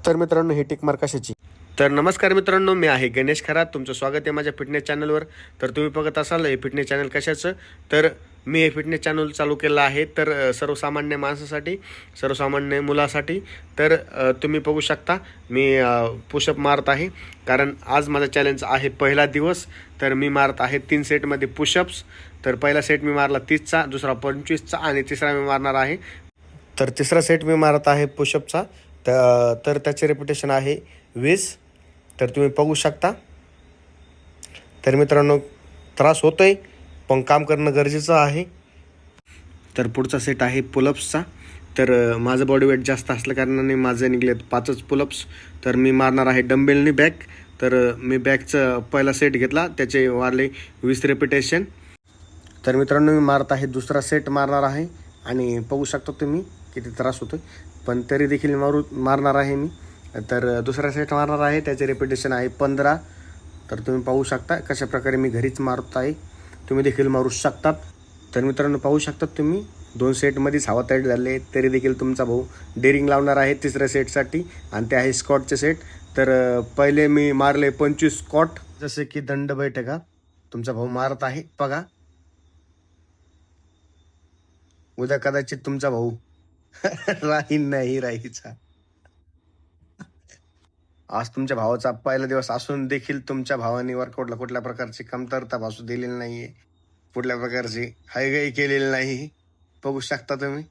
तर मित्रांनो ही tick mark कशाची? तर नमस्कार मित्रांनो, मी आहे गणेश खरात. तुमचं स्वागत आहे माझ्या फिटनेस चॅनलवर. तर तुम्ही बघत असाल हे फिटनेस चॅनल कशाचं, तर मी हे फिटनेस चॅनल चालू केलं आहे तर सर्वसामान्य माणसासाठी, सर्वसामान्य मुलासाठी. तर तुम्ही बघू शकता मी पुशअप मारत आहे, कारण आज माझा चॅलेंज आहे पहिला दिवस. तर मी मारत आहे 3 सेटमध्ये पुशअप्स. तर पहिला सेट मी मारला 30चा, दुसरा 25चा आणि तिसरा मी मारणार आहे. तर तिसरा सेट मी मारत आहे पुशअपचा. तर त्याचे रेप्युटेशन आहे 20. तर तुम्ही बघू शकता. तर मित्रांनो, त्रास होतोय पण काम करणं गरजेचं आहे. तर पुढचा सेट आहे पुलअप्सचा. तर माझं बॉडी वेट जास्त असल्या कारणाने माझे निघलेत 5च पुलअप्स. तर मी मारणार आहे डंबेलनी बॅक. तर मी बॅकचा पहिला सेट घेतला, त्याचे मारले 20 रेपिटेशन. तर मित्रांनो, मी मारत आहे दुसरा सेट मारणार आहे आणि बघू शकता तुम्ही किती त्रास होतोय, पण तरी देखील मारणार आहे मी. तर दुसरा सेट मारणार आहे, त्याचे रेपिटेशन आहे 15. तर तुम्ही पाहू शकता कशा प्रकारे मी घरीच मारत आहे, तुम्ही देखील मारू शकतात. तर मित्रांनो, पाहू शकतात तुम्ही 2 सेटमध्येच हवा तयार झाले, तरी देखील तुमचा भाऊ डेअरिंग लावणार आहे तिसऱ्या सेटसाठी, आणि ते आहे स्कॉटचे सेट. तर पहिले मी मारले 25 स्कॉट, जसे की दंड बैठका. तुमचा भाऊ मारत आहे बघा. उद्या कदाचित तुमचा भाऊ राहीन नाही राहीचा. आज तुमच्या भावाचा पहिला दिवस असून देखील तुमच्या भावाने वर्कआउटला कुठल्या प्रकारची कमतरता भासू दिलेली नाहीये, कुठल्या प्रकारची हयगई केलेली नाही. बघू शकता तुम्ही.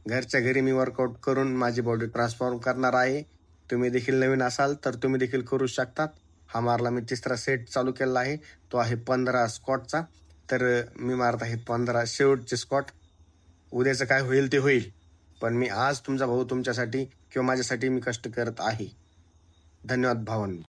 घरच्या घरी मी वर्कआउट करून माझी बॉडी ट्रान्सफॉर्म करणार आहे. तुम्ही देखील नवीन असाल तर तुम्ही देखील करू शकतात. हा मारला मी तिसरा सेट चालू केला आहे, तो आहे 15 स्कॉटचा. तर मी मारत आहे 15 शेवटचे स्कॉट. उद्याचं काय होईल ते होईल, पण मी आज तुमचा भाऊ तुमच्यासाठी किंवा माझ्यासाठी मी कष्ट करत आहे. धन्यवाद भावांनो.